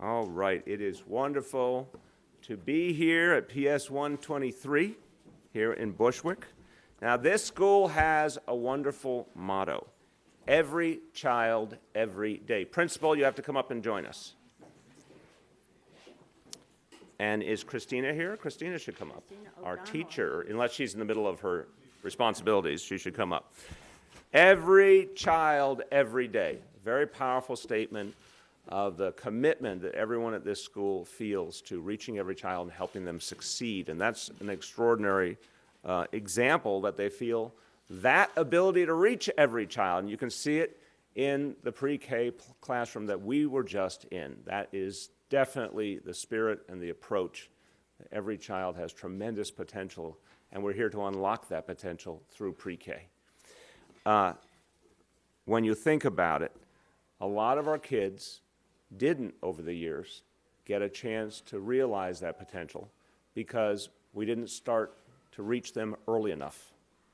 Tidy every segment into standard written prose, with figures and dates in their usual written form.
All right, it is wonderful to be here at PS 123 here in Bushwick. Now, this school has a wonderful motto: every child, every day. Principal, you have to come up and join us. And is Christina here? Christina should come up. Our teacher, unless she's in the middle of her responsibilities, she should come up. Every child, every day. Very powerful statement of the commitment that everyone at this school feels to reaching every child and helping them succeed. And that's an extraordinary example that they feel that ability to reach every child. And you can see it in the pre-K classroom that we were just in. That is definitely the spirit and the approach. Every child has tremendous potential, and we're here to unlock that potential through pre-K. When you think about it, a lot of our kids didn't, over the years, get a chance to realize that potential because we didn't start to reach them early enough.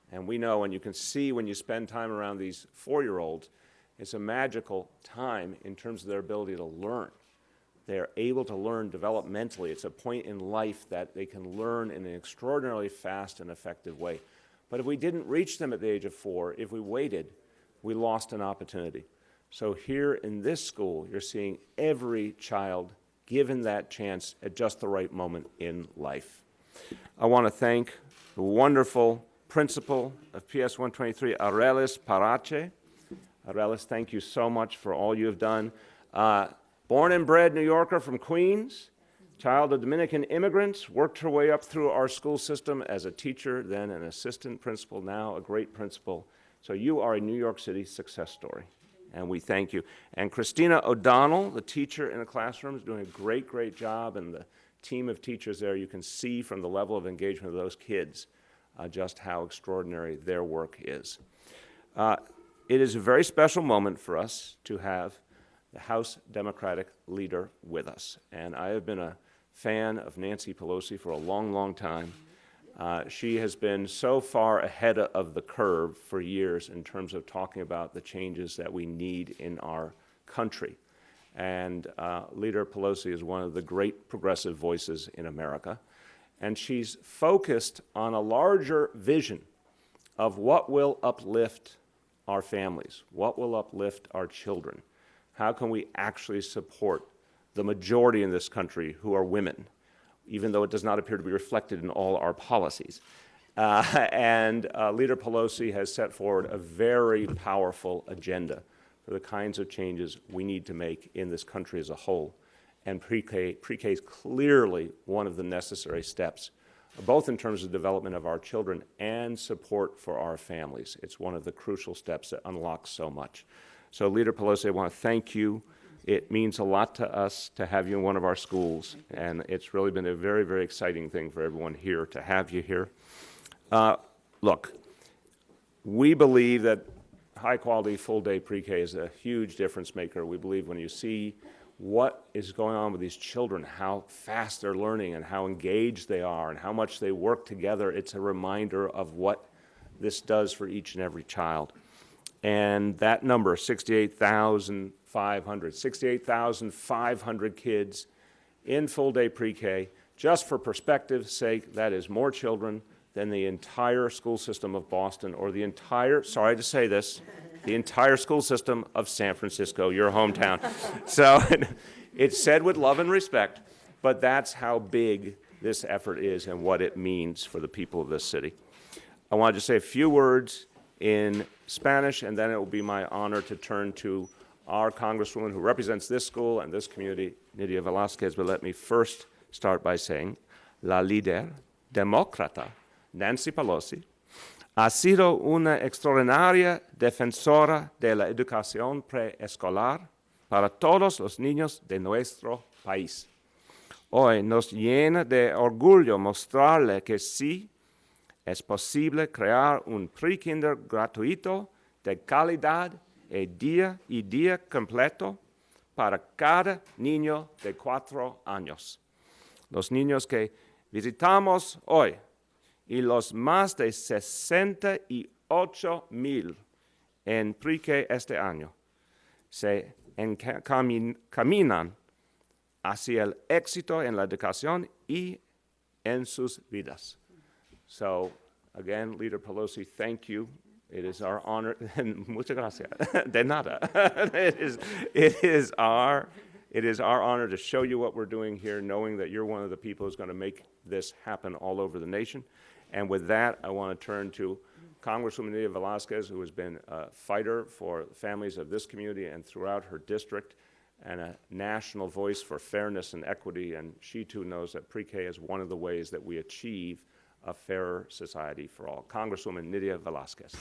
And we know, and you can see when you spend time around these 4-year-olds, it's a magical time in terms of their ability to learn. They're able to learn developmentally. It's a point in life that they can learn in an extraordinarily fast and effective way. But if we didn't reach them at the age of 4, if we waited, we lost an opportunity. So here in this school, you're seeing every child given that chance at just the right moment in life. I want to thank the wonderful principal of PS 123, Arelis Parache. Arelis, thank you so much for all you have done. Born and bred New Yorker from Queens, child of Dominican immigrants, worked her way up through our school system as a teacher, then an assistant principal, now a great principal. So you are a New York City success story, and we thank you. And Christina O'Donnell, the teacher in the classroom, is doing a great, great job, and the team of teachers there, you can see from the level of engagement of those kids just how extraordinary their work is. It is a very special moment for us to have the House Democratic leader with us. And I have been a fan of Nancy Pelosi for a long, long time. She has been so far ahead of the curve for years in terms of talking about the changes that we need in our country. And Leader Pelosi is one of the great progressive voices in America. And she's focused on a larger vision of what will uplift our families, what will uplift our children. How can we actually support the majority in this country who are women, even though it does not appear to be reflected in all our policies. Leader Pelosi has set forward a very powerful agenda for the kinds of changes we need to make in this country as a whole. And pre-K is clearly one of the necessary steps, both in terms of development of our children and support for our families. It's one of the crucial steps that unlocks so much. So Leader Pelosi, I want to thank you. It means a lot to us to have you in one of our schools, and it's really been a very, very exciting thing for everyone here to have you here. Look, we believe that high-quality, full-day pre-K is a huge difference maker. We believe when you see what is going on with these children, how fast they're learning and how engaged they are and how much they work together, it's a reminder of what this does for each and every child. And that number, 68,500 kids in full-day pre-K, just for perspective's sake, that is more children than the entire school system of Boston or the entire, sorry to say this, the entire school system of San Francisco, your hometown. So it's said with love and respect, but that's how big this effort is and what it means for the people of this city. I wanted to say a few words in Spanish, and then it will be my honor to turn to our Congresswoman who represents this school and this community, Nydia Velázquez. But let me first start by saying, la líder demócrata, Nancy Pelosi, ha sido una extraordinaria defensora de la educación preescolar para todos los niños de nuestro país. Hoy nos llena de orgullo mostrarle que sí es posible crear un pre-kinder gratuito de calidad y día completo para cada niño de 4 años. Los niños que visitamos hoy y los más de 68,000 en pre-K este año se encaminan hacia el éxito en la educación y en sus vidas. So, again, Leader Pelosi, thank you. It is our honor, muchas gracias, de nada. It is our honor to show you what we're doing here, knowing that you're one of the people who's going to make this happen all over the nation. And with that, I want to turn to Congresswoman Nydia Velázquez, who has been a fighter for families of this community and throughout her district, and a national voice for fairness and equity, and she too knows that pre-K is one of the ways that we achieve a fairer society for all. Congresswoman Nydia Velázquez.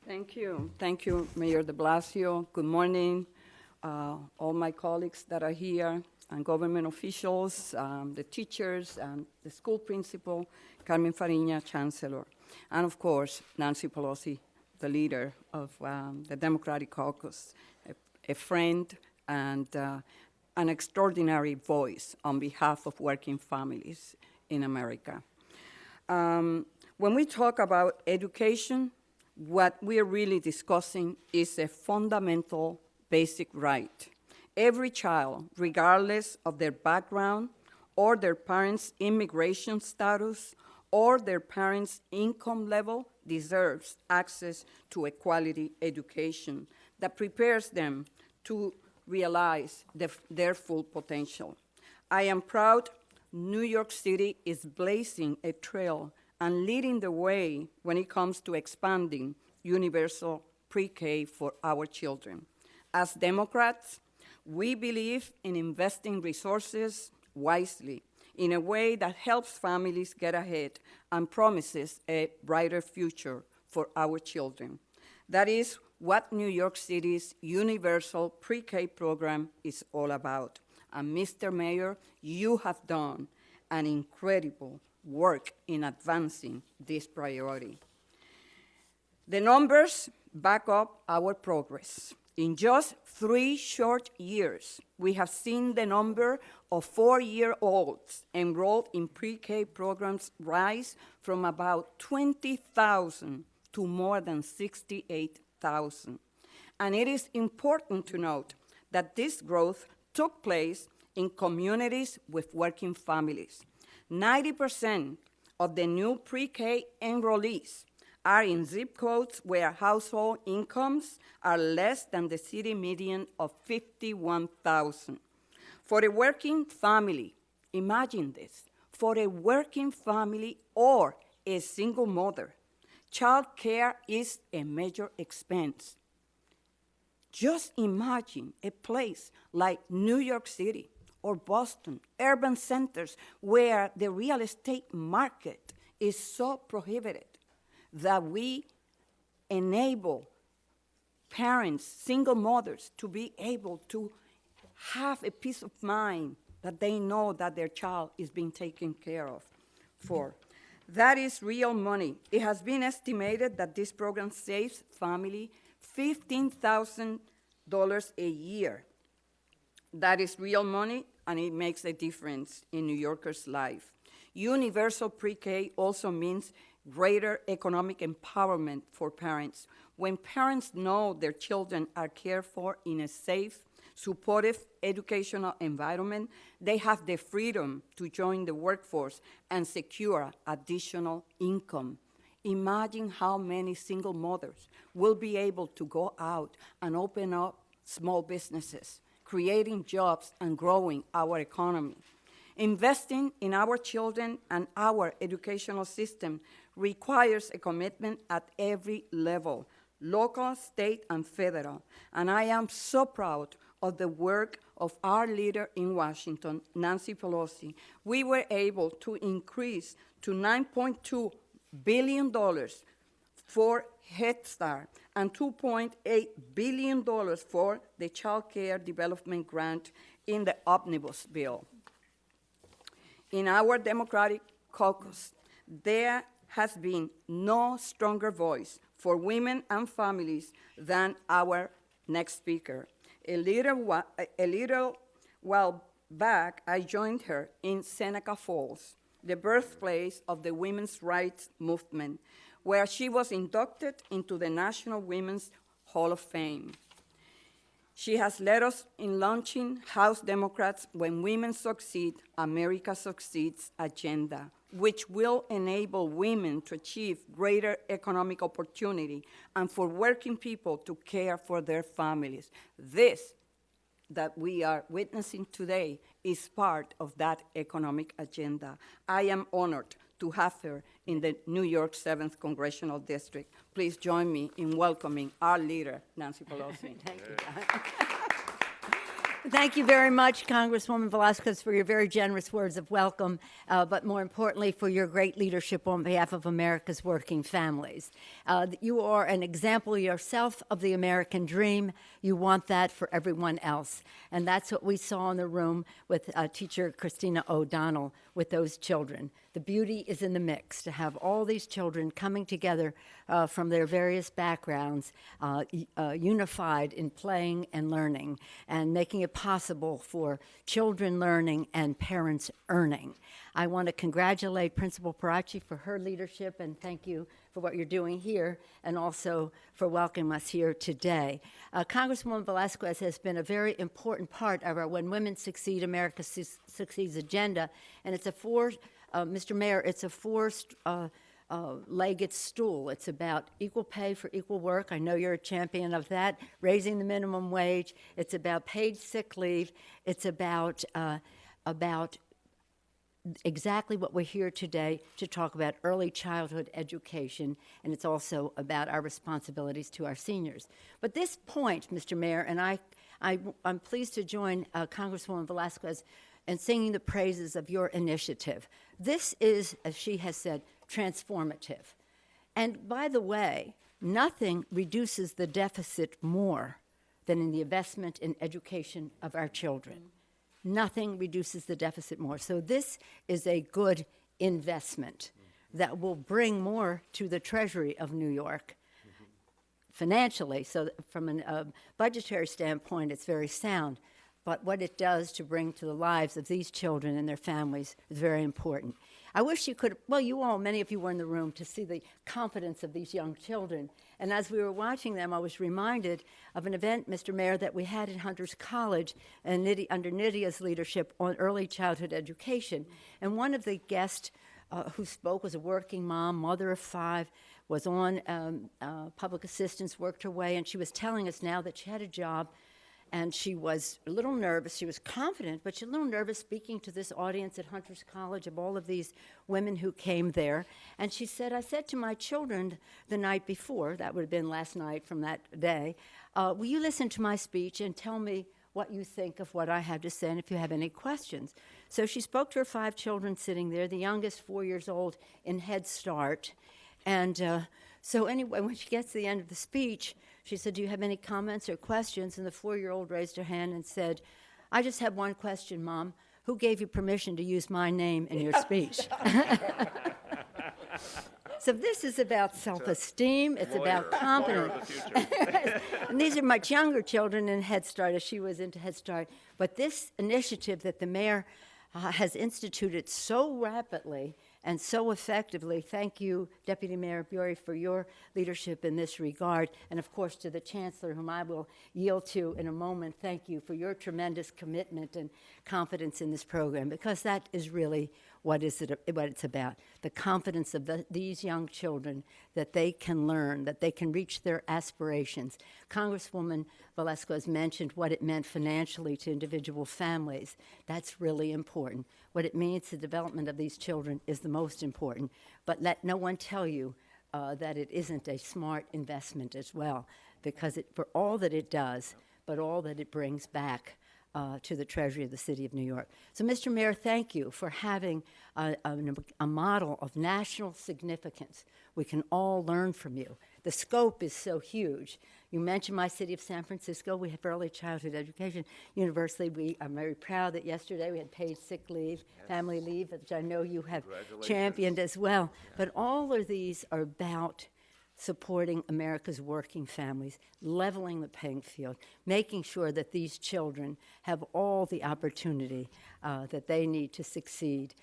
Thank you. Thank you, Mayor de Blasio. Good morning, all my colleagues that are here, and government officials, the teachers, and the school principal, Carmen Fariña, Chancellor, and of course, Nancy Pelosi, the leader of the Democratic Caucus, a friend and an extraordinary voice on behalf of working families in America. When we talk about education, what we're really discussing is a fundamental basic right. Every child, regardless of their background or their parents' immigration status or their parents' income level, deserves access to a quality education that prepares them to realize their full potential. I am proud New York City is blazing a trail and leading the way when it comes to expanding universal pre-K for our children. As Democrats, we believe in investing resources wisely in a way that helps families get ahead and promises a brighter future for our children. That is what New York City's universal pre-K program is all about. And Mr. Mayor, you have done an incredible work in advancing this priority. The numbers back up our progress. In just 3 short years, we have seen the number of 4-year-olds enrolled in pre-K programs rise from about 20,000 to more than 68,000. And it is important to note that this growth took place in communities with working families. 90% of the new pre-K enrollees are in zip codes where household incomes are less than the city median of $51,000. For a working family, imagine this, for a working family or a single mother, child care is a major expense. Just imagine a place like New York City or Boston, urban centers where the real estate market is so prohibited that we enable parents, single mothers, to be able to have a peace of mind that they know that their child is being taken care of for. That is real money. It has been estimated that this program saves family $15,000 a year. That is real money, and it makes a difference in New Yorkers' life. Universal pre-K also means greater economic empowerment for parents. When parents know their children are cared for in a safe, supportive educational environment, they have the freedom to join the workforce and secure additional income. Imagine how many single mothers will be able to go out and open up small businesses, creating jobs and growing our economy. Investing in our children and our educational system requires a commitment at every level, local, state, and federal. And I am so proud of the work of our leader in Washington, Nancy Pelosi. We were able to increase to $9.2 billion for Head Start and $2.8 billion for the Child Care Development Grant in the Omnibus Bill. In our Democratic caucus, there has been no stronger voice for women and families than our next speaker. A little while back, I joined her in Seneca Falls, the birthplace of the women's rights movement, where she was inducted into the National Women's Hall of Fame. She has led us in launching House Democrats' When Women Succeed, America Succeeds agenda, which will enable women to achieve greater economic opportunity and for working people to care for their families. This that we are witnessing today is part of that economic agenda. I am honored to have her in the New York 7th Congressional District. Please join me in welcoming our leader, Nancy Pelosi. Thank you. Thank you very much, Congresswoman Velasquez, for your very generous words of welcome, but more importantly, for your great leadership on behalf of America's working families. You are an example yourself of the American dream. You want that for everyone else. And that's what we saw in the room with teacher Christina O'Donnell with those children. The beauty is in the mix, to have all these children coming together from their various backgrounds, unified in playing and learning, and making it possible for children learning and parents earning. I want to congratulate Principal Parachi for her leadership, and thank you for what you're doing here, and also for welcoming us here today. Congresswoman Velasquez has been a very important part of our When Women Succeed, America Succeeds agenda, and it's a Mr. Mayor, it's a four-legged stool. It's about equal pay for equal work. I know you're a champion of that. Raising the minimum wage. It's about paid sick leave. It's about exactly what we're here today to talk about, early childhood education, and it's also about our responsibilities to our seniors. But this point, Mr. Mayor, and I'm pleased to join Congresswoman Velasquez in singing the praises of your initiative. This is, as she has said, transformative. And by the way, nothing reduces the deficit more than in the investment in education of our children. Nothing reduces the deficit more. So this is a good investment that will bring more to the Treasury of New York financially. So from a budgetary standpoint, it's very sound. But what it does to bring to the lives of these children and their families is very important. I wish you could, well, you all, many of you were in the room to see the confidence of these young children. And as we were watching them, I was reminded of an event, Mr. Mayor, that we had at Hunter's College and under Nydia's leadership on early childhood education. And one of the guests who spoke was a working mom, mother of 5, was on public assistance, worked her way, and she was telling us now that she had a job. And she was a little nervous. She was confident, but she was a little nervous speaking to this audience at Hunter's College of all of these women who came there. And she said, I said to my children the night before, that would have been last night from that day, will you listen to my speech and tell me what you think of what I have to say and if you have any questions? So she spoke to her 5 children sitting there, the youngest 4 years old in Head Start. And so anyway, when she gets to the end of the speech, she said, do you have any comments or questions? And the 4-year-old raised her hand and said, I just have one question, Mom. Who gave you permission to use my name in your speech? So this is about self-esteem. It's about confidence. And these are much younger children in Head Start, as she was into Head Start. But this initiative that the mayor has instituted so rapidly and so effectively. Thank you, Deputy Mayor Bury, for your leadership in this regard. And of course, to the Chancellor, whom I will yield to in a moment, thank you for your tremendous commitment and confidence in this program, because that is really what it's about. The confidence of these young children that they can learn, that they can reach their aspirations. Congresswoman Velasquez mentioned what it meant financially to individual families. That's really important. What it means to the development of these children is the most important. But let no one tell you that it isn't a smart investment as well, because for all that it does, but all that it brings back to the Treasury of the City of New York. So, Mr. Mayor, thank you for having a model of national significance. We can all learn from you. The scope is so huge. You mentioned my city of San Francisco. We have early childhood education universally. We are very proud that yesterday we had paid sick leave, family leave, which I know you have championed as well. Yeah. But all of these are about supporting America's working families, leveling the playing field, making sure that these children have all the opportunity that they need to succeed,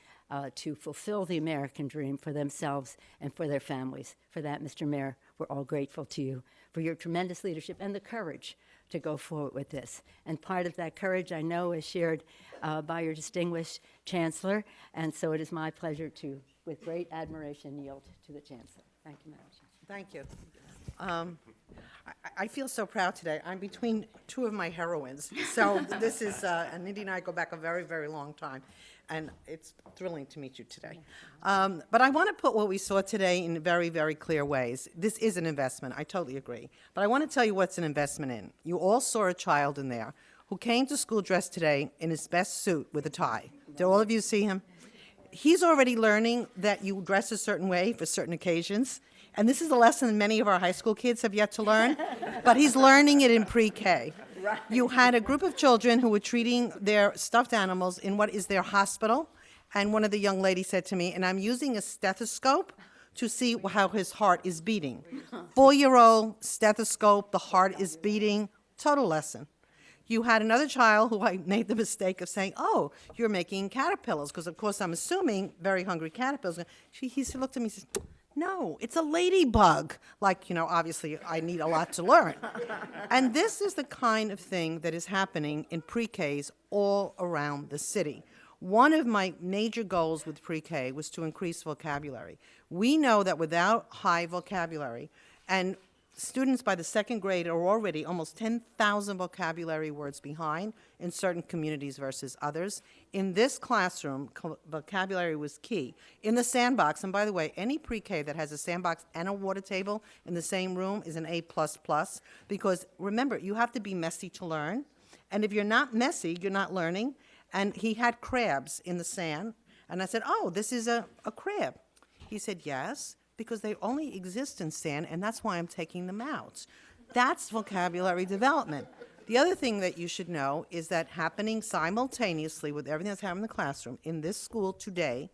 to fulfill the American dream for themselves and for their families. For that, Mr. Mayor, we're all grateful to you for your tremendous leadership and the courage to go forward with this. And part of that courage, I know, is shared by your distinguished Chancellor, and so it is my pleasure to, with great admiration, yield to the Chancellor. Thank you, Madam Chancellor. Thank you. I feel so proud today. I'm between two of my heroines. So this is, and Indy and I go back a very, very long time. And it's thrilling to meet you today. But I want to put what we saw today in very, very clear ways. This is an investment. I totally agree. But I want to tell you what's an investment in. You all saw a child in there who came to school dressed today in his best suit with a tie. Did all of you see him? He's already learning that you dress a certain way for certain occasions. And this is a lesson many of our high school kids have yet to learn, but he's learning it in pre-K. Right. You had a group of children who were treating their stuffed animals in what is their hospital, and one of the young ladies said to me, and I'm using a stethoscope to see how his heart is beating. 4-year-old stethoscope, the heart is beating, total lesson. You had another child who I made the mistake of saying, oh, you're making caterpillars, because of course I'm assuming very hungry caterpillars. He looked at me and said, no, it's a ladybug. Like, you know, obviously I need a lot to learn. And this is the kind of thing that is happening in pre-Ks all around the city. One of my major goals with pre-K was to increase vocabulary. We know that without high vocabulary, and students by the second grade are already almost 10,000 vocabulary words behind in certain communities versus others. In this classroom, vocabulary was key. In the sandbox, and by the way, any pre-K that has a sandbox and a water table in the same room is an A++, because remember, you have to be messy to learn. And if you're not messy, you're not learning. And he had crabs in the sand. And I said, oh, this is a crab. He said, yes, because they only exist in sand, and that's why I'm taking them out. That's vocabulary development. The other thing that you should know is that happening simultaneously with everything that's happening in the classroom, in this school today,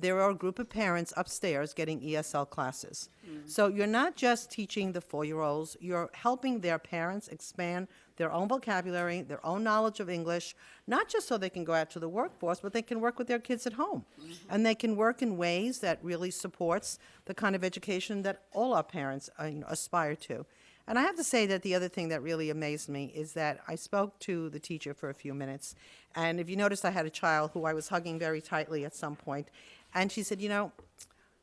there are a group of parents upstairs getting ESL classes. So you're not just teaching the 4-year-olds, you're helping their parents expand their own vocabulary, their own knowledge of English, not just so they can go out to the workforce, but they can work with their kids at home. And they can work in ways that really supports the kind of education that all our parents aspire to. And I have to say that the other thing that really amazed me is that I spoke to the teacher for a few minutes, and if you noticed, I had a child who I was hugging very tightly at some point, and she said, you know,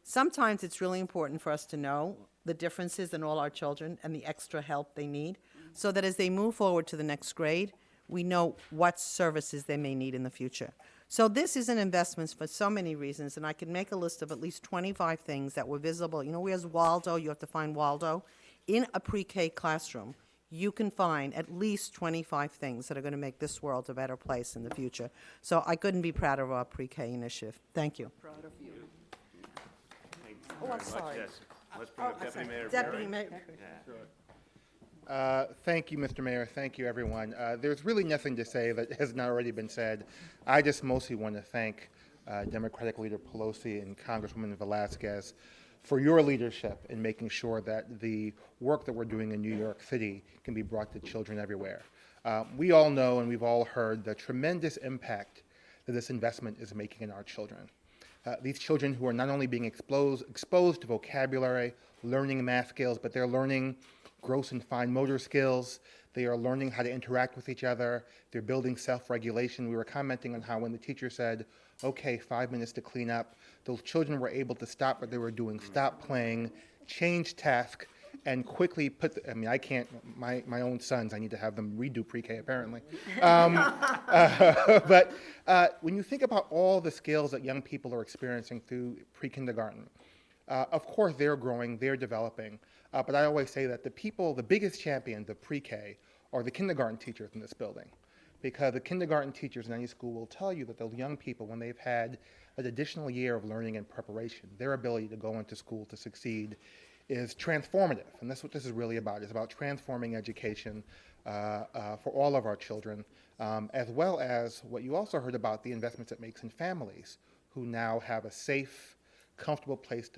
sometimes it's really important for us to know the differences in all our children and the extra help they need, so that as they move forward to the next grade, we know what services they may need in the future. So this is an investment for so many reasons, and I could make a list of at least 25 things that were visible. You know, where's Waldo? You have to find Waldo. In a pre-K classroom, you can find at least 25 things that are going to make this world a better place in the future. So I couldn't be prouder of our pre-K initiative. Thank you. Proud of you. Oh, I'm sorry. Yes. Let's bring up Deputy Mayor. Deputy Mayor. Thank you, Mr. Mayor. Thank you, everyone. There's really nothing to say that has not already been said. I just mostly want to thank Democratic Leader Pelosi and Congresswoman Velasquez for your leadership in making sure that the work that we're doing in New York City can be brought to children everywhere. We all know and we've all heard the tremendous impact that this investment is making in our children. These children who are not only being exposed to vocabulary, learning math skills, but they're learning gross and fine motor skills. They are learning how to interact with each other. They're building self-regulation. We were commenting on how when the teacher said, okay, 5 minutes to clean up, those children were able to stop what they were doing, stop playing, change task, and quickly put, I can't, my own sons, I need to have them redo pre-K apparently. But when you think about all the skills that young people are experiencing through pre-kindergarten, of course they're growing, they're developing, but I always say that the biggest champions of pre-K are the kindergarten teachers in this building. Because the kindergarten teachers in any school will tell you that those young people, when they've had an additional year of learning and preparation, their ability to go into school to succeed is transformative. And that's what this is really about. It's about transforming education for all of our children, as well as what you also heard about the investments it makes in families who now have a safe, comfortable place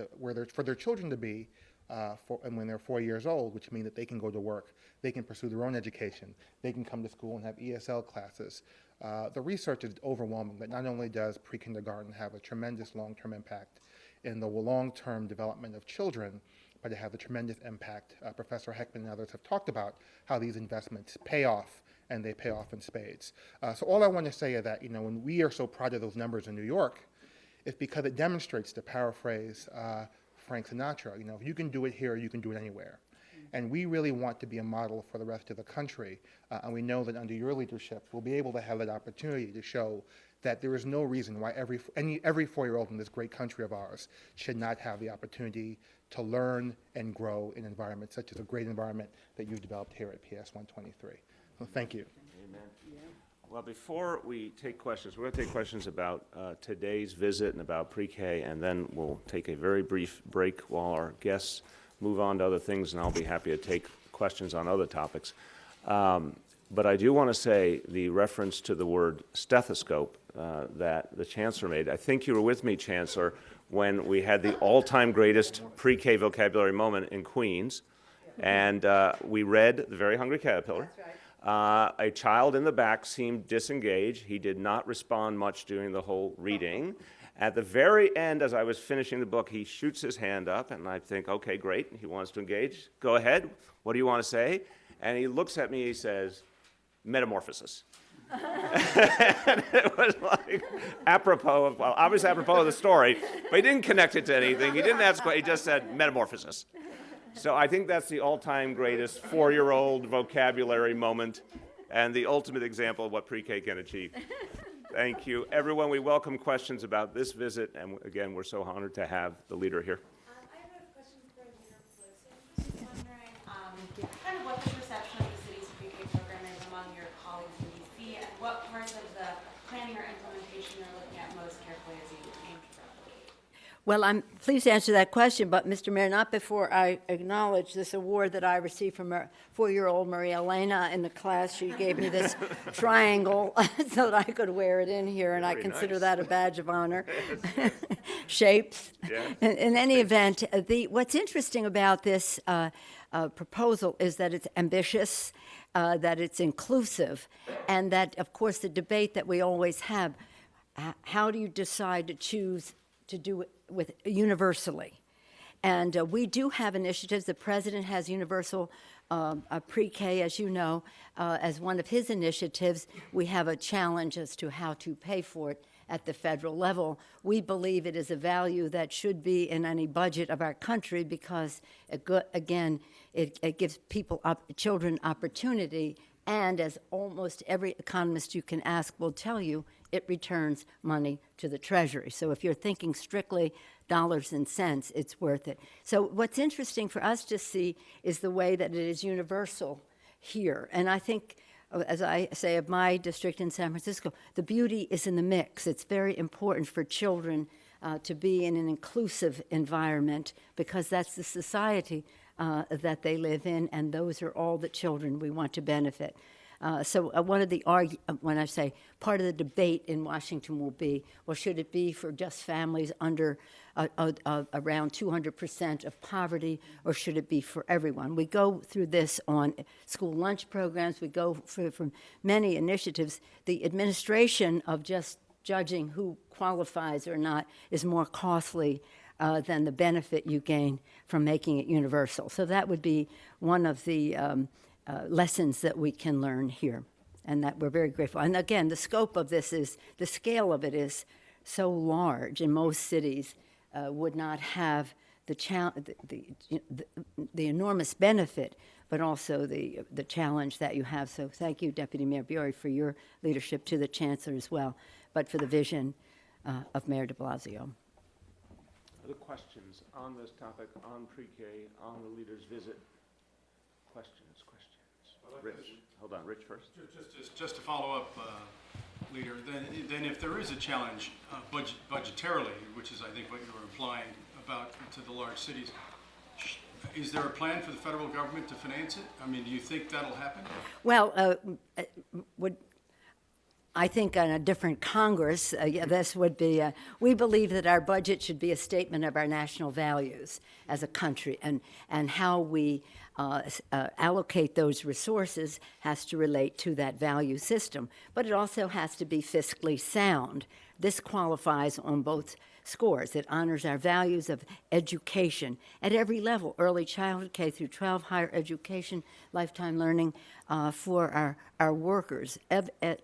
for their children to be and when they're 4 years old, which means that they can go to work, they can pursue their own education, they can come to school and have ESL classes. The research is overwhelming that not only does pre-kindergarten have a tremendous long-term impact in the long-term development of children, but it has a tremendous impact. Professor Heckman and others have talked about how these investments pay off, and they pay off in spades. So all I want to say is that, when we are so proud of those numbers in New York, it's because it demonstrates, to paraphrase Frank Sinatra, if you can do it here, you can do it anywhere. And we really want to be a model for the rest of the country. And we know that under your leadership, we'll be able to have that opportunity to show that there is no reason why every 4-year-old in this great country of ours should not have the opportunity to learn and grow in environments such as a great environment that you've developed here at PS 123. So thank you. Amen. Well, before we take questions, we're going to take questions about today's visit and about pre-K, and then we'll take a very brief break while our guests move on to other things, and I'll be happy to take questions on other topics. But I do want to say the reference to the word stethoscope that the Chancellor made. I think you were with me, Chancellor, when we had the all-time greatest pre-K vocabulary moment in Queens, and we read The Very Hungry Caterpillar. That's right. A child in the back seemed disengaged. He did not respond much during the whole reading. At the very end, as I was finishing the book, he shoots his hand up, and I think, okay, great, he wants to engage. Go ahead. What do you want to say? And he looks at me, he says, metamorphosis. And it was like apropos of, well, obviously apropos of the story, but he didn't connect it to anything. He didn't ask, he just said metamorphosis. So I think that's the all-time greatest 4-year-old vocabulary moment and the ultimate example of what pre-K can achieve. Thank you. Everyone, we welcome questions about this visit, and again, we're so honored to have the leader here. I have a question for Leader Blasio. I'm just wondering kind of what the perception of the city's pre-K program is among your colleagues in D.C. and what parts of the planning or implementation you're looking at most carefully as you aim to replicate. Well, I'm pleased to answer that question, but Mr. Mayor, not before I acknowledge this award that I received from 4-year-old Maria Elena in the class. She gave me this triangle so that I could wear it in here, and I consider that a badge of honor. Shapes. Yeah. In any event, what's interesting about this proposal is that it's ambitious, that it's inclusive, and that, of course, the debate that we always have, how do you decide to choose to do it with universally? And we do have initiatives. The president has universal pre-K, as you know, as one of his initiatives. We have a challenge as to how to pay for it at the federal level. We believe it is a value that should be in any budget of our country because, again, it gives children opportunity, and as almost every economist you can ask will tell you, it returns money to the Treasury. So if you're thinking strictly dollars and cents, it's worth it. So what's interesting for us to see is the way that it is universal here. And I think, as I say of my district in San Francisco, the beauty is in the mix. It's very important for children to be in an inclusive environment because that's the society that they live in, and those are all the children we want to benefit. So one of the when I say part of the debate in Washington will be, well, should it be for just families under around 200% of poverty, or should it be for everyone? We go through this on school lunch programs. We go from many initiatives. The administration of just judging who qualifies or not is more costly than the benefit you gain from making it universal. So that would be one of the lessons that we can learn here, and that we're very grateful. And again, the scope of this is, the scale of it is so large, and most cities would not have the enormous benefit, but also the challenge that you have. So thank you, Deputy Mayor Bury, for your leadership, to the Chancellor as well, but for the vision of Mayor de Blasio. Other questions on this topic, on pre-K, on the leader's visit? Questions. Rich, hold on, Rich first. Just to follow up, Leader, then if there is a challenge budgetarily, which is I think what you were implying about to the large cities, is there a plan for the federal government to finance it? I mean, do you think that'll happen? Well, I think on a different Congress, this would be, we believe that our budget should be a statement of our national values as a country, and how we allocate those resources has to relate to that value system, but it also has to be fiscally sound. This qualifies on both scores. It honors our values of education at every level, early childhood, K through 12, higher education, lifetime learning for our workers.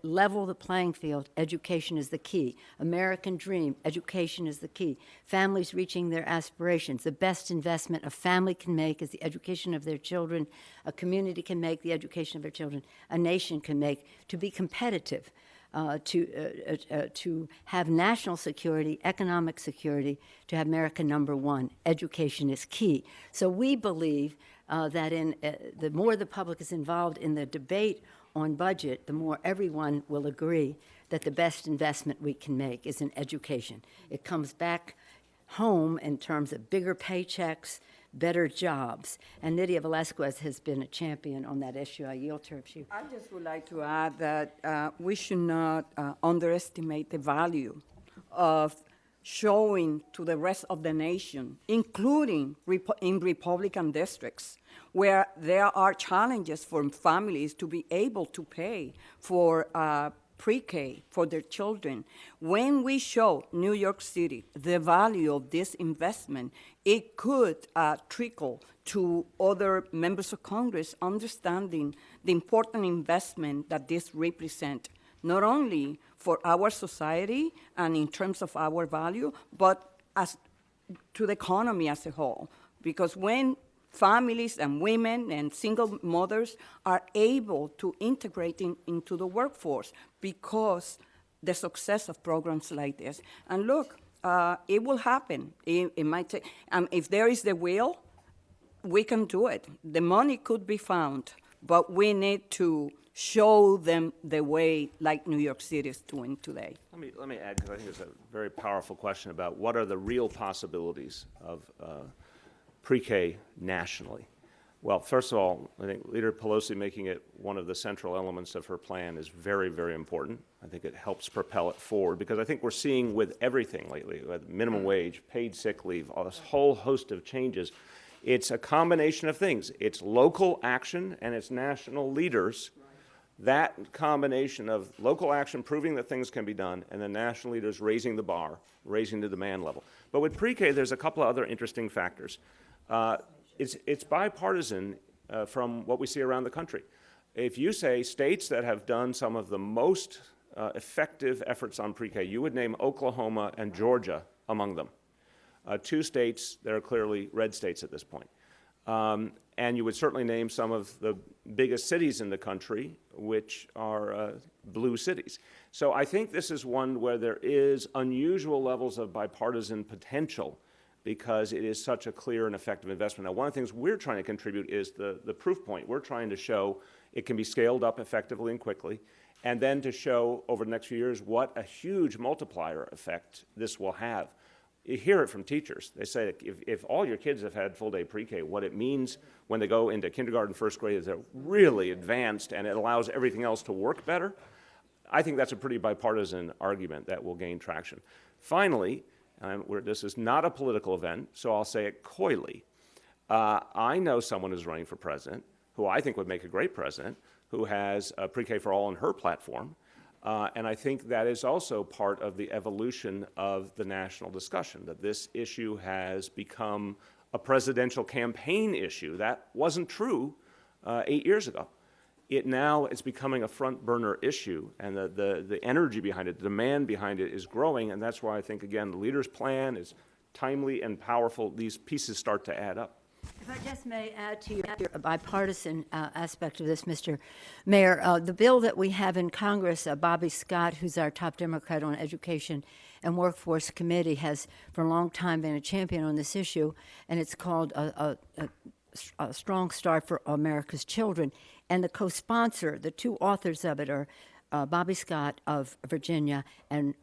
Level the playing field, education is the key. American dream, education is the key. Families reaching their aspirations. The best investment a family can make is the education of their children. A community can make the education of their children. A nation can make to be competitive. To have national security, economic security, to have America number one. Education is key. So we believe that the more the public is involved in the debate on budget, the more everyone will agree that the best investment we can make is in education. It comes back home in terms of bigger paychecks, better jobs. And Nydia Velasquez has been a champion on that issue. I yield to her. I just would like to add that we should not underestimate the value of showing to the rest of the nation, including in Republican districts, where there are challenges for families to be able to pay for pre-K for their children. When we show New York City the value of this investment, it could trickle to other members of Congress understanding the important investment that this represents, not only for our society and in terms of our value, but as to the economy as a whole. Because when families and women and single mothers are able to integrate into the workforce because the success of programs like this. And look, it will happen. It might take, if there is the will, we can do it. The money could be found, but we need to show them the way like New York City is doing today. Let me add, because I think it's a very powerful question about what are the real possibilities of pre-K nationally. Well, first of all, I think Leader Pelosi making it one of the central elements of her plan is very, very important. I think it helps propel it forward, because I think we're seeing with everything lately, with minimum wage, paid sick leave, a whole host of changes, it's a combination of things. It's local action and it's national leaders. That combination of local action proving that things can be done and the national leaders raising the bar, raising the demand level. But with pre-K, there's a couple of other interesting factors. It's bipartisan from what we see around the country. If you say states that have done some of the most effective efforts on pre-K, you would name Oklahoma and Georgia among them. Two states that are clearly red states at this point. And you would certainly name some of the biggest cities in the country, which are blue cities. So I think this is one where there is unusual levels of bipartisan potential, because it is such a clear and effective investment. Now, one of the things we're trying to contribute is the proof point. We're trying to show it can be scaled up effectively and quickly, and then to show over the next few years what a huge multiplier effect this will have. You hear it from teachers. They say if all your kids have had full-day pre-K, what it means when they go into kindergarten, first grade is they're really advanced and it allows everything else to work better. I think that's a pretty bipartisan argument that will gain traction. Finally, this is not a political event, so I'll say it coyly. I know someone who's running for president who I think would make a great president, who has pre-K for all on her platform. And I think that is also part of the evolution of the national discussion, that this issue has become a presidential campaign issue. That wasn't true 8 years ago. It's becoming a front burner issue, and the energy behind it, the demand behind it is growing, and that's why I think, again, the leader's plan is timely and powerful. These pieces start to add up. If I just may add to your bipartisan aspect of this, Mr. Mayor, the bill that we have in Congress, Bobby Scott, who's our top Democrat on Education and Workforce Committee, has for a long time been a champion on this issue, and it's called a Strong Start for America's Children. And the co-sponsor, the two authors of it are Bobby Scott of Virginia and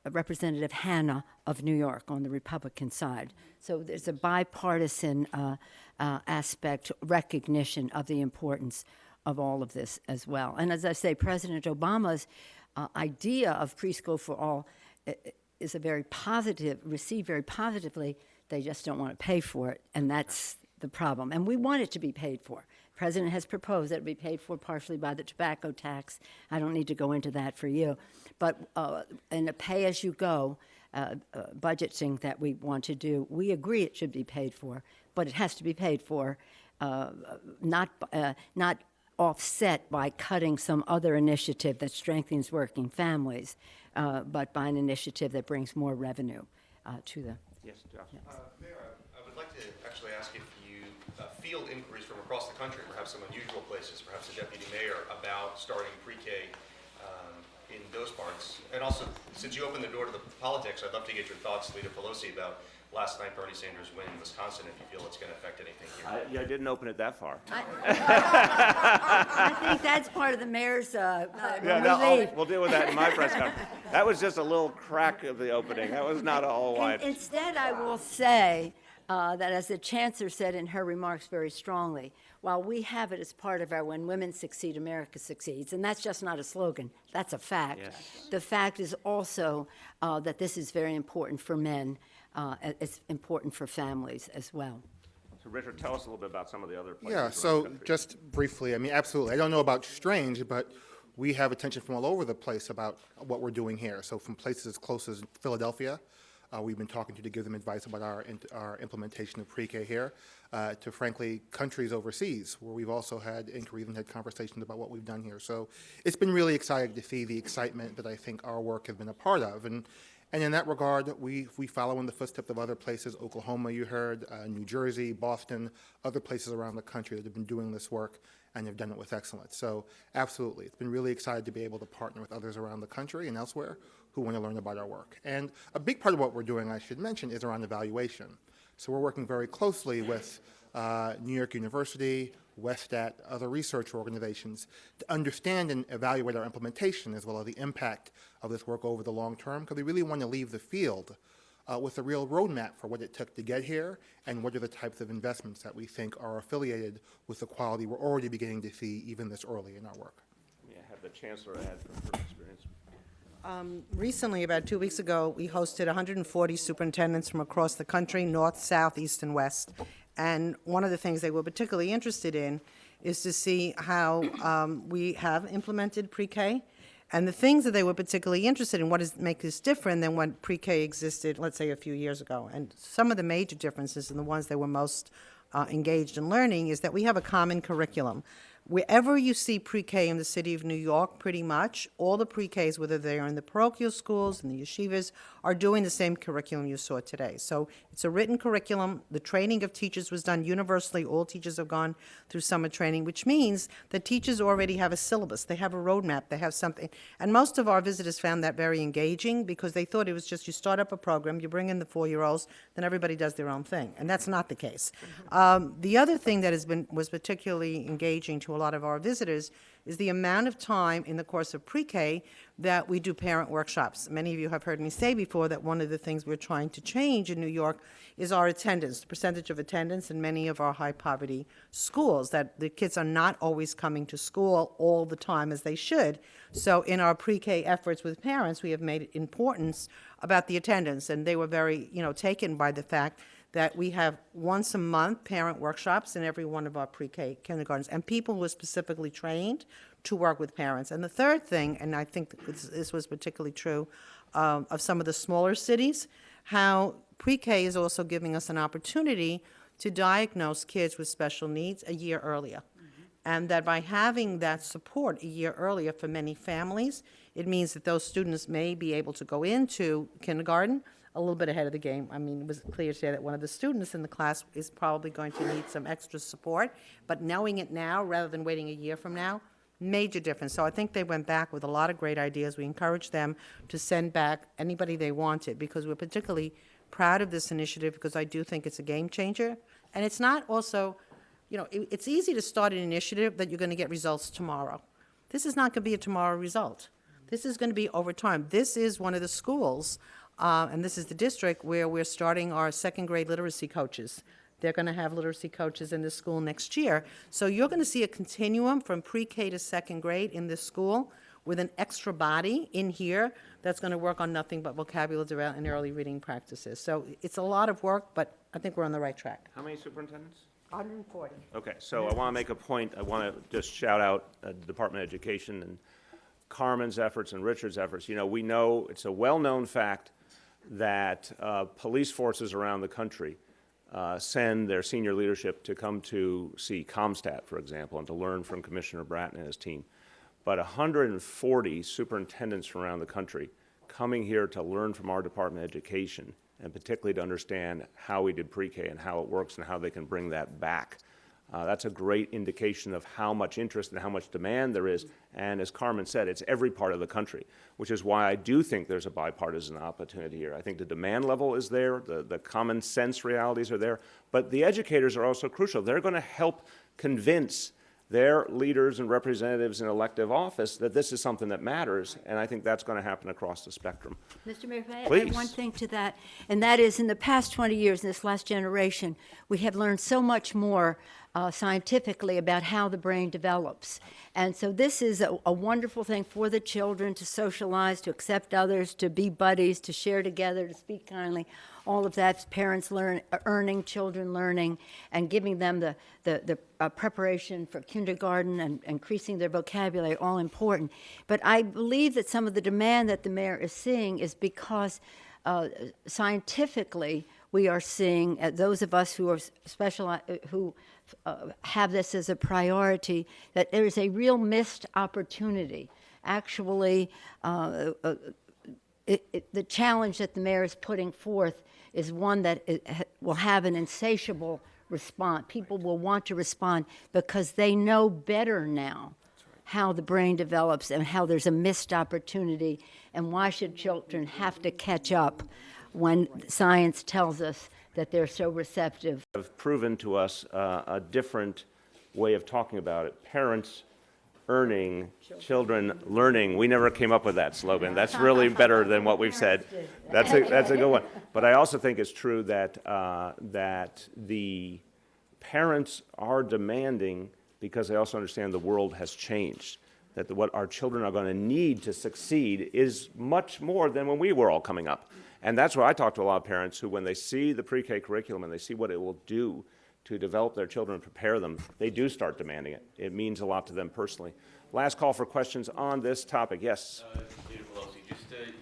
Representative Hanna of New York on the Republican side. So there's a bipartisan aspect, recognition of the importance of all of this as well. And as I say, President Obama's idea of preschool for all is received very positively. They just don't want to pay for it, and that's the problem. And we want it to be paid for. The President has proposed that it be paid for partially by the tobacco tax. I don't need to go into that for you. But in a pay-as-you-go budgeting that we want to do, we agree it should be paid for, but it has to be paid for, not offset by cutting some other initiative that strengthens working families, but by an initiative that brings more revenue to them. Yes, Josh. Mayor, I would like to actually ask if you field inquiries from across the country, perhaps some unusual places, perhaps the deputy mayor, about starting pre-K in those parts. And also, since you opened the door to the politics, I'd love to get your thoughts, Leader Pelosi, about last night Bernie Sanders win in Wisconsin, if you feel it's going to affect anything here. I didn't open it that far. I think that's part of the mayor's relief. We'll deal with that in my press conference. That was just a little crack of the opening. That was not all wide. Instead, I will say that, as the chancellor said in her remarks very strongly, while we have it as part of our "When Women Succeed, America Succeeds," and that's just not a slogan, that's a fact. Yes. The fact is also that this is very important for men. It's important for families as well. So, Richard, tell us a little bit about some of the other places. Yeah, around the so country. just briefly, I mean, absolutely. I don't know about Strange, but we have attention from all over the place about what we're doing here. So from places as close as Philadelphia, we've been talking to give them advice about our implementation of pre-K here, to frankly countries overseas where we've also had inquiries and had conversations about what we've done here. So it's been really exciting to see the excitement that I think our work has been a part of. And in that regard, we follow in the footsteps of other places, Oklahoma, you heard, New Jersey, Boston, other places around the country that have been doing this work and have done it with excellence. So absolutely, it's been really exciting to be able to partner with others around the country and elsewhere who want to learn about our work. And a big part of what we're doing, I should mention, is around evaluation. So we're working very closely with New York University, Westat, other research organizations to understand and evaluate our implementation as well as the impact of this work over the long term, because we really want to leave the field with a real roadmap for what it took to get here and what are the types of investments that we think are affiliated with the quality we're already beginning to see even this early in our work. Yeah, have the chancellor add from her experience. Recently, about 2 weeks ago, we hosted 140 superintendents from across the country, north, south, east, and west. And one of the things they were particularly interested in is to see how we have implemented pre-K. And the things that they were particularly interested in, what does make this different than when pre-K existed, let's say, a few years ago. And some of the major differences, and the ones they were most engaged in learning, is that we have a common curriculum. Wherever you see pre-K in the city of New York, pretty much, all the pre-Ks, whether they are in the parochial schools and the yeshivas, are doing the same curriculum you saw today. So it's a written curriculum. The training of teachers was done universally. All teachers have gone through summer training, which means that teachers already have a syllabus. They have a roadmap. They have something. And most of our visitors found that very engaging because they thought it was just you start up a program, you bring in the 4-year-olds, then everybody does their own thing. And that's not the case. The other thing that was particularly engaging to a lot of our visitors is the amount of time in the course of pre-K that we do parent workshops. Many of you have heard me say before that one of the things we're trying to change in New York is our attendance, the percentage of attendance in many of our high-poverty schools, that the kids are not always coming to school all the time as they should. So in our pre-K efforts with parents, we have made importance about the attendance, and they were very, taken by the fact that we have once a month parent workshops in every one of our pre-K kindergartens, and people who are specifically trained to work with parents. And the third thing, and I think this was particularly true of some of the smaller cities, how pre-K is also giving us an opportunity to diagnose kids with special needs a year earlier. And that by having that support a year earlier for many families, it means that those students may be able to go into kindergarten a little bit ahead of the game. I mean, it was clear today that one of the students in the class is probably going to need some extra support, but knowing it now rather than waiting a year from now, major difference. So I think they went back with a lot of great ideas. We encouraged them to send back anybody they wanted because we're particularly proud of this initiative because I do think it's a game changer. And it's not also, it's easy to start an initiative that you're going to get results tomorrow. This is not going to be a tomorrow result. This is going to be over time. This is one of the schools and this is the district where we're starting our second grade literacy coaches. They're going to have literacy coaches in this school next year. So you're going to see a continuum from pre-K to second grade in this school with an extra body in here that's going to work on nothing but vocabulary and early reading practices. So it's a lot of work, but I think we're on the right track. How many superintendents? 140. Okay, so I want to make a point. I want to just shout out the Department of Education and Carmen's efforts and Richard's efforts. You know, we know, it's a well-known fact that police forces around the country send their senior leadership to come to see ComStat, for example, and to learn from Commissioner Bratton and his team. But 140 superintendents from around the country coming here to learn from our Department of Education, and particularly to understand how we did pre-K and how it works and how they can bring that back. That's a great indication of how much interest and how much demand there is. And as Carmen said, it's every part of the country, which is why I do think there's a bipartisan opportunity here. I think the demand level is there, the common sense realities are there, but the educators are also crucial. They're going to help convince their leaders and representatives in elective office that this is something that matters, and I think that's going to happen across the spectrum. Mr. Mayor, if I add Please. one thing to that, and that is in the past 20 years, in this last generation, we have learned so much more scientifically about how the brain develops. And so this is a wonderful thing for the children to socialize, to accept others, to be buddies, to share together, to speak kindly. All of that, parents earning, children learning, and giving them the preparation for kindergarten and increasing their vocabulary, all important. But I believe that some of the demand that the mayor is seeing is because scientifically we are seeing, those of us who are who have this as a priority, that there is a real missed opportunity. Actually, the challenge that the mayor is putting forth is one that will have an insatiable response. People will want to respond because they know better now how the brain develops and how there's a missed opportunity, and why should children have to catch up when science tells us that they're so receptive. Have proven to us a different way of talking about it. Parents earning, children learning. We never came up with that slogan. That's really better than what we've said. That's a good one. But I also think it's true that that the parents are demanding because they also understand the world has changed. That what our children are going to need to succeed is much more than when we were all coming up. And that's why I talk to a lot of parents who, when they see the pre-K curriculum and they see what it will do to develop their children and prepare them, they do start demanding it. It means a lot to them personally. Last call for questions on this topic. Yes? Leader Pelosi,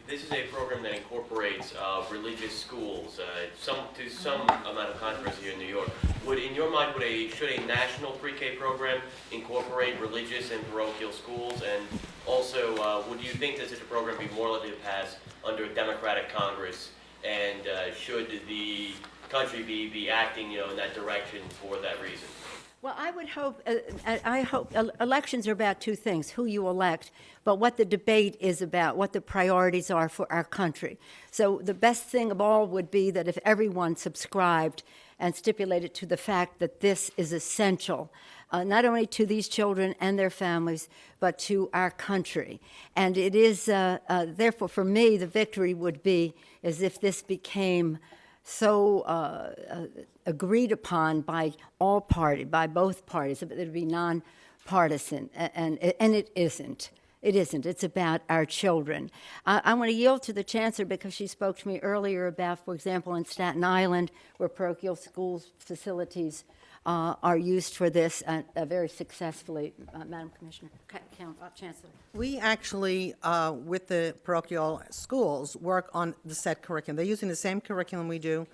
this is a program that incorporates religious schools to some amount of controversy here in New York. In your mind, should a national pre-K program incorporate religious and parochial schools? And also, would you think that such a program be more likely to pass under a Democratic Congress? And should the country be acting, in that direction for that reason? Well, I would hope, I hope elections are about two things, who you elect, but what the debate is about, what the priorities are for our country. So the best thing of all would be that if everyone subscribed and stipulated to the fact that this is essential, not only to these children and their families, but to our country. And it is, therefore, for me, the victory would be as if this became so agreed upon by all parties, by both parties, that it would be nonpartisan, and it isn't. It isn't. It's about our children. I want to yield to the Chancellor because she spoke to me earlier about, for example, in Staten Island, where parochial schools facilities are used for this very successfully. Madam Commissioner, Chancellor. We actually, with the parochial schools, work on the set curriculum. They're using the same curriculum we do.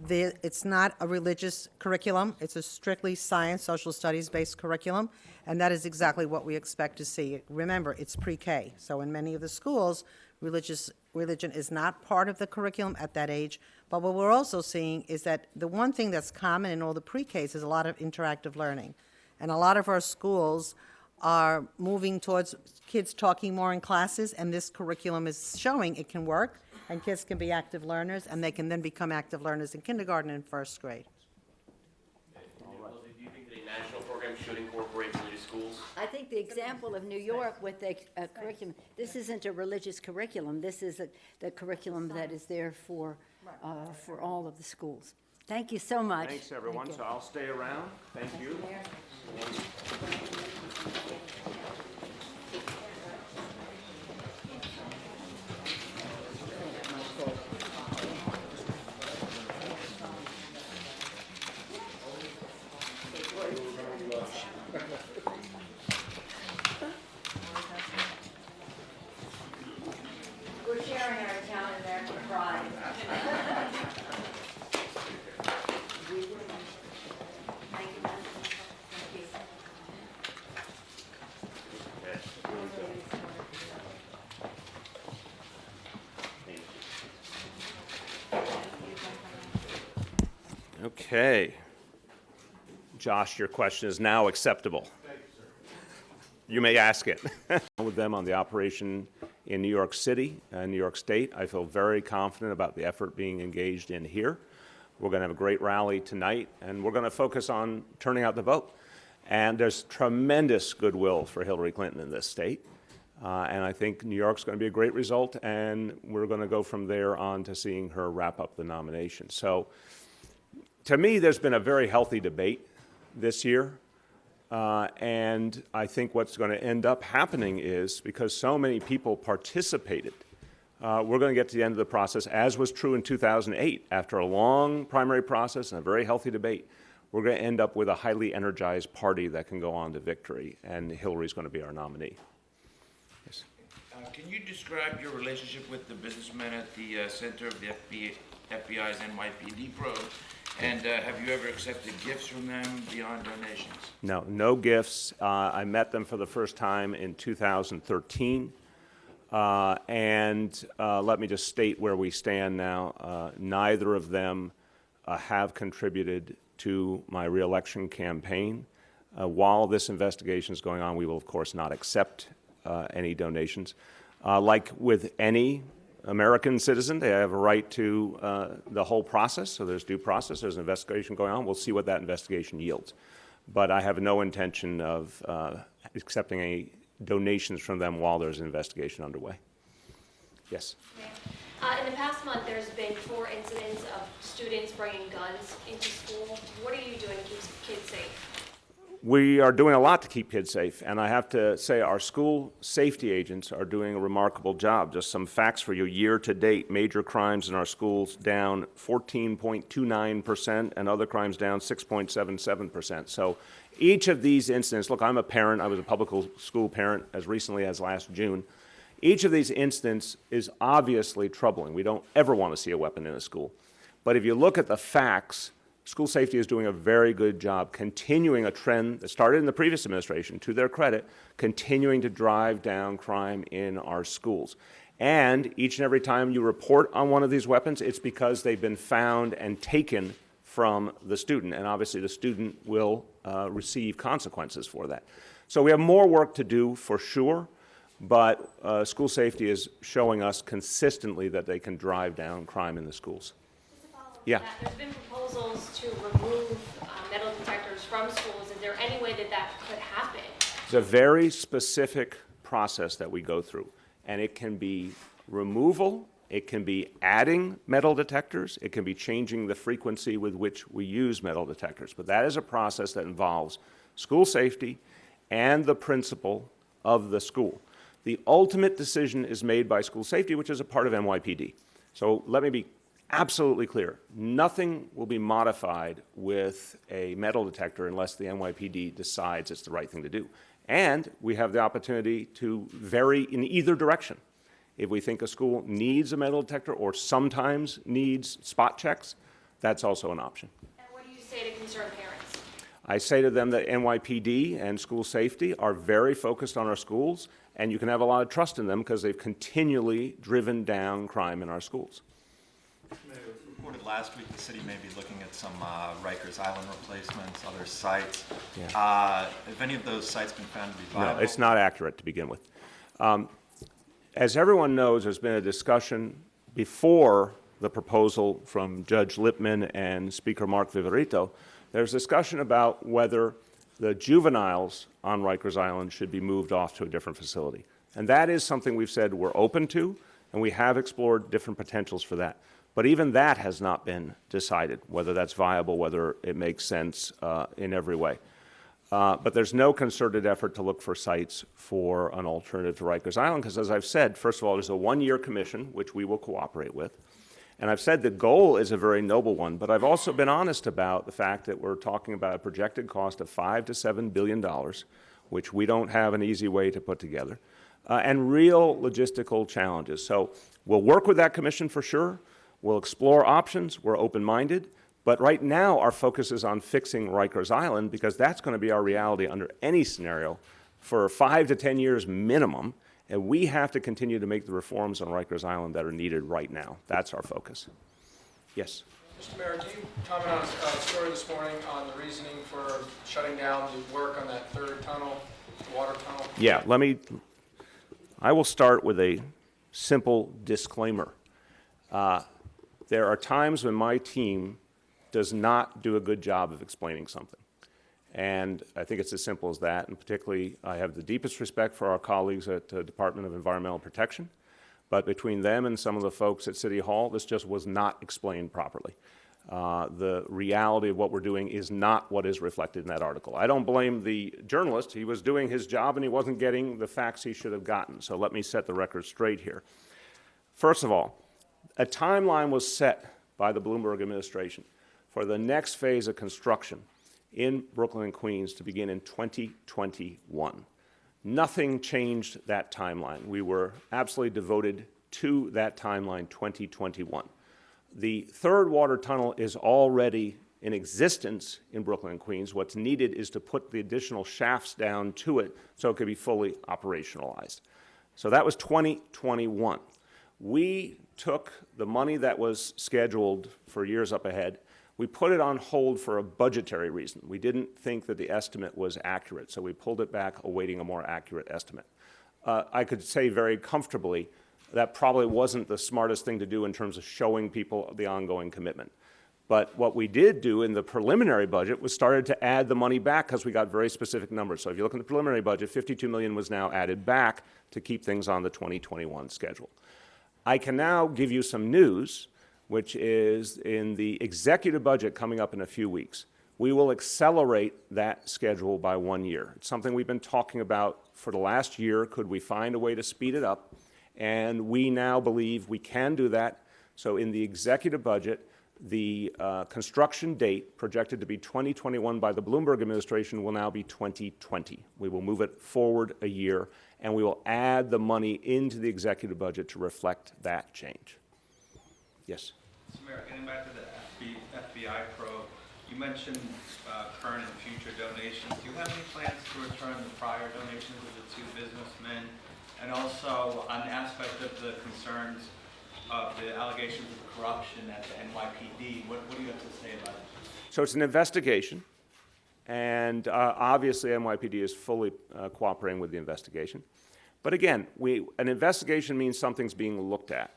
It's not a religious curriculum. It's a strictly science, social studies-based curriculum, and that is exactly what we expect to see. Remember, it's pre-K, so in many of the schools, religion is not part of the curriculum at that age. But what we're also seeing is that the one thing that's common in all the pre-Ks is a lot of interactive learning. And a lot of our schools are moving towards kids talking more in classes, and this curriculum is showing it can work, and kids can be active learners, and they can then become active learners in kindergarten and first grade. Do you think that a national program should incorporate religious schools? I think the example of New York with the curriculum, this isn't a religious curriculum. This is the curriculum that is there for all of the schools. Thank you so much. Thanks, everyone. So I'll stay around. Thank you. Okay. Josh, your question is now acceptable. Thank you, sir. You may ask it. With them on the operation in New York City and New York State, I feel very confident about the effort being engaged in here. We're going to have a great rally tonight, and we're going to focus on turning out the vote. And there's tremendous goodwill for Hillary Clinton in this state. And I think New York's going to be a great result, and we're going to go from there on to seeing her wrap up the nomination. So to me, there's been a very healthy debate this year. And I think what's going to end up happening is, because so many people participated, we're going to get to the end of the process, as was true in 2008. After a long primary process and a very healthy debate, we're going to end up with a highly energized party that can go on to victory, and Hillary's going to be our nominee. Yes. Can you describe your relationship with the businessmen at the center of the FBI's NYPD probe? And have you ever accepted gifts from them beyond donations? No, no gifts. I met them for the first time in 2013. And let me just state where we stand now. Neither of them have contributed to my reelection campaign. While this investigation is going on, we will, of course, not accept any donations. Like with any American citizen, they have a right to the whole process, so there's due process, there's an investigation going on. We'll see what that investigation yields. But I have no intention of accepting any donations from them while there's an investigation underway. Yes? In the past month, there's been 4 incidents of students bringing guns into school. What are you doing to keep kids safe? We are doing a lot to keep kids safe, and I have to say our school safety agents are doing a remarkable job. Just some facts for you. Year to date, major crimes in our schools down 14.29%, and other crimes down 6.77%. So each of these incidents, look, I'm a parent. I was a public school parent as recently as last June. Each of these incidents is obviously troubling. We don't ever want to see a weapon in a school. But if you look at the facts, school safety is doing a very good job continuing a trend that started in the previous administration, to their credit, continuing to drive down crime in our schools. And each and every time you report on one of these weapons, it's because they've been found and taken from the student. And obviously the student will receive consequences for that. So we have more work to do for sure, but school safety is showing us consistently that they can drive down crime in the schools. Yeah. There's been proposals to remove metal detectors from schools. Is there any way that that could happen? It's a very specific process that we go through, and it can be removal, it can be adding metal detectors, it can be changing the frequency with which we use metal detectors. But that is a process that involves school safety and the principal of the school. The ultimate decision is made by school safety, which is a part of NYPD. So let me be absolutely clear. Nothing will be modified with a metal detector unless the NYPD decides it's the right thing to do. And we have the opportunity to vary in either direction. If we think a school needs a metal detector or sometimes needs spot checks, that's also an option. And what do you say to concerned parents? I say to them that NYPD and school safety are very focused on our schools, and you can have a lot of trust in them because they've continually driven down crime in our schools. It was reported last week the city may be looking at some Rikers Island replacements, other sites. Yeah. Have any of those sites been found to be viable? No, it's not accurate to begin with. As everyone knows, there's been a discussion before the proposal from Judge Lippman and Speaker Mark Viverito. There's discussion about whether the juveniles on Rikers Island should be moved off to a different facility. And that is something we've said we're open to, and we have explored different potentials for that. But even that has not been decided, whether that's viable, whether it makes sense in every way. But there's no concerted effort to look for sites for an alternative to Rikers Island, because as I've said, first of all, there's a one-year commission, which we will cooperate with. And I've said the goal is a very noble one, but I've also been honest about the fact that we're talking about a projected cost of $5 to $7 billion, which we don't have an easy way to put together, and real logistical challenges. So we'll work with that commission for sure. We'll explore options. We're open-minded. But right now, our focus is on fixing Rikers Island because that's going to be our reality under any scenario for 5 to 10 years minimum. And we have to continue to make the reforms on Rikers Island that are needed right now. That's our focus. Yes? Mr. Mayor, do you comment on a story this morning on the reasoning for shutting down the work on that third tunnel, the water tunnel? Yeah, I will start with a simple disclaimer. There are times when my team does not do a good job of explaining something. And I think it's as simple as that, and particularly I have the deepest respect for our colleagues at the Department of Environmental Protection, but between them and some of the folks at City Hall, this just was not explained properly. The reality of what we're doing is not what is reflected in that article. I don't blame the journalist. He was doing his job and he wasn't getting the facts he should have gotten. So let me set the record straight here. First of all, a timeline was set by the Bloomberg administration for the next phase of construction in Brooklyn and Queens to begin in 2021. Nothing changed that timeline. We were absolutely devoted to that timeline, 2021. The third water tunnel is already in existence in Brooklyn and Queens. What's needed is to put the additional shafts down to it so it could be fully operationalized. So that was 2021. We took the money that was scheduled for years up ahead. We put it on hold for a budgetary reason. We didn't think that the estimate was accurate, so we pulled it back, awaiting a more accurate estimate. I could say very comfortably that probably wasn't the smartest thing to do in terms of showing people the ongoing commitment. But what we did do in the preliminary budget was started to add the money back because we got very specific numbers. So if you look at the preliminary budget, $52 million was now added back to keep things on the 2021 schedule. I can now give you some news, which is in the executive budget coming up in a few weeks. We will accelerate that schedule by 1 year. It's something we've been talking about for the last year. Could we find a way to speed it up? And we now believe we can do that. So in the executive budget, the construction date projected to be 2021 by the Bloomberg administration will now be 2020. We will move it forward a year, and we will add the money into the executive budget to reflect that change. Yes? Mr. Mayor, getting back to the FBI probe, you mentioned current and future donations. Do you have any plans to return the prior donations of the two businessmen? And also, on the aspect of the concerns of the allegations of corruption at the NYPD, what do you have to say about it? So it's an investigation, and obviously NYPD is fully cooperating with the investigation. But again, an investigation means something's being looked at.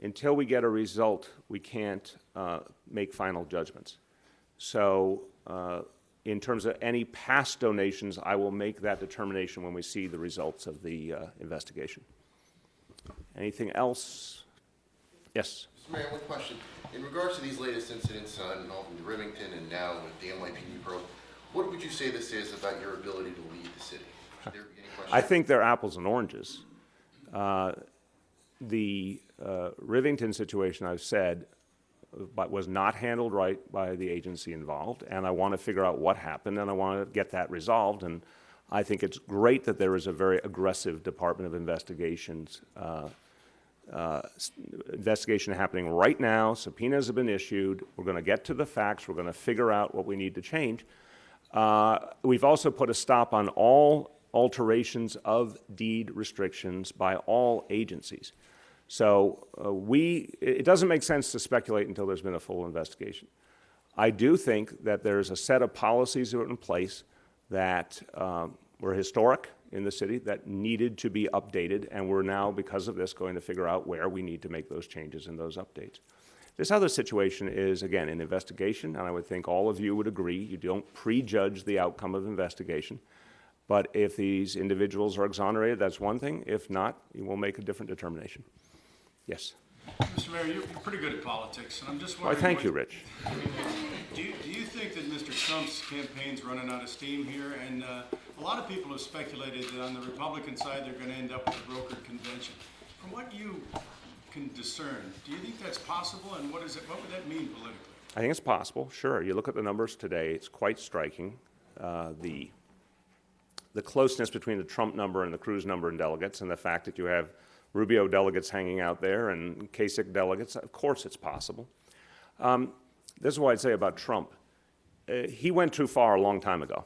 Until we get a result, we can't make final judgments. So in terms of any past donations, I will make that determination when we see the results of the investigation. Anything else? Yes? Mr. Mayor, one question. In regards to these latest incidents involving Rivington and now with the NYPD probe, what would you say this is about your ability to lead the city? Should there be any question? I think they're apples and oranges. The Rivington situation, I've said, was not handled right by the agency involved, and I want to figure out what happened, and I want to get that resolved. And I think it's great that there is a very aggressive Department of Investigations investigation happening right now. Subpoenas have been issued. We're going to get to the facts. We're going to figure out what we need to change. We've also put a stop on all alterations of deed restrictions by all agencies. So it doesn't make sense to speculate until there's been a full investigation. I do think that there's a set of policies that are in place that were historic in the city that needed to be updated, and we're now, because of this, going to figure out where we need to make those changes and those updates. This other situation is, again, an investigation, and I would think all of you would agree, you don't prejudge the outcome of investigation. But if these individuals are exonerated, that's one thing. If not, you will make a different determination. Yes? Mr. Mayor, you're pretty good at politics, and I'm just wondering... Why, thank you, Rich. Do you think that Mr. Trump's campaign's running out of steam here? And a lot of people have speculated that on the Republican side they're going to end up with a brokered convention. From what you can discern, do you think that's possible, and what would that mean politically? I think it's possible, sure. You look at the numbers today, it's quite striking. The closeness between the Trump number and the Cruz number in delegates, and the fact that you have Rubio delegates hanging out there and Kasich delegates, of course it's possible. This is what I'd say about Trump. He went too far a long time ago.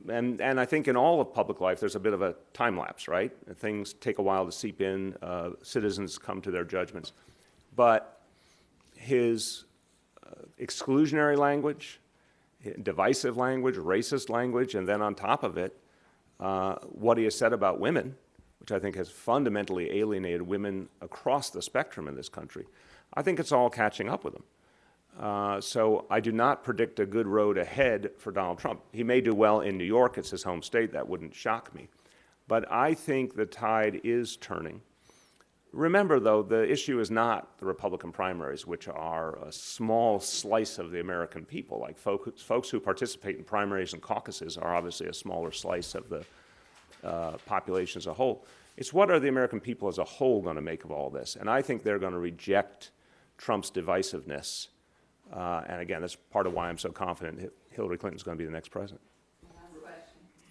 And I think in all of public life there's a bit of a time lapse, right? Things take a while to seep in, citizens come to their judgments. But his exclusionary language, divisive language, racist language, and then on top of it, what he has said about women, which I think has fundamentally alienated women across the spectrum in this country. I think it's all catching up with him. So I do not predict a good road ahead for Donald Trump. He may do well in New York, it's his home state, that wouldn't shock me. But I think the tide is turning. Remember, though, the issue is not the Republican primaries, which are a small slice of the American people. Like folks who participate in primaries and caucuses are obviously a smaller slice of the population as a whole. It's what are the American people as a whole going to make of all this? And I think they're going to reject Trump's divisiveness. And again, that's part of why I'm so confident Hillary Clinton's going to be the next president.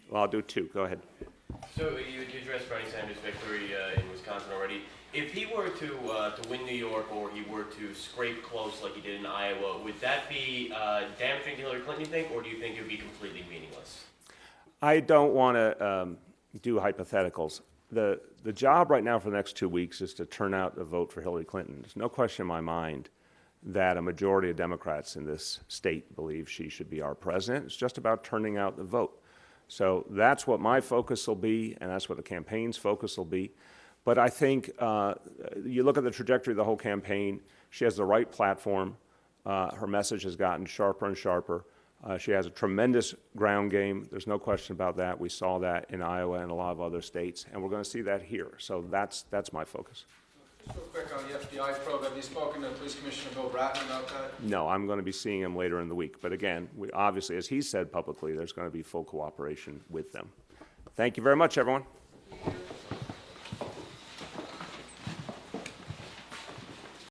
Well, I'll do two. Go ahead. So you addressed Bernie Sanders' victory in Wisconsin already. If he were to win New York, or he were to scrape close like he did in Iowa, would that be damaging to Hillary Clinton, you think, or do you think it would be completely meaningless? I don't want to do hypotheticals. The job right now for the next 2 weeks is to turn out a vote for Hillary Clinton. There's no question in my mind that a majority of Democrats in this state believe she should be our president. It's just about turning out the vote. So that's what my focus will be, and that's what the campaign's focus will be. But I think you look at the trajectory of the whole campaign, she has the right platform. Her message has gotten sharper and sharper. She has a tremendous ground game. There's no question about that. We saw that in Iowa and a lot of other states, and we're going to see that here. So that's my focus. Just real quick on the FBI probe, have you spoken to Police Commissioner Bill Bratton about that? No, I'm going to be seeing him later in the week. But again, we obviously, as he said publicly, there's going to be full cooperation with them. Thank you very much, everyone.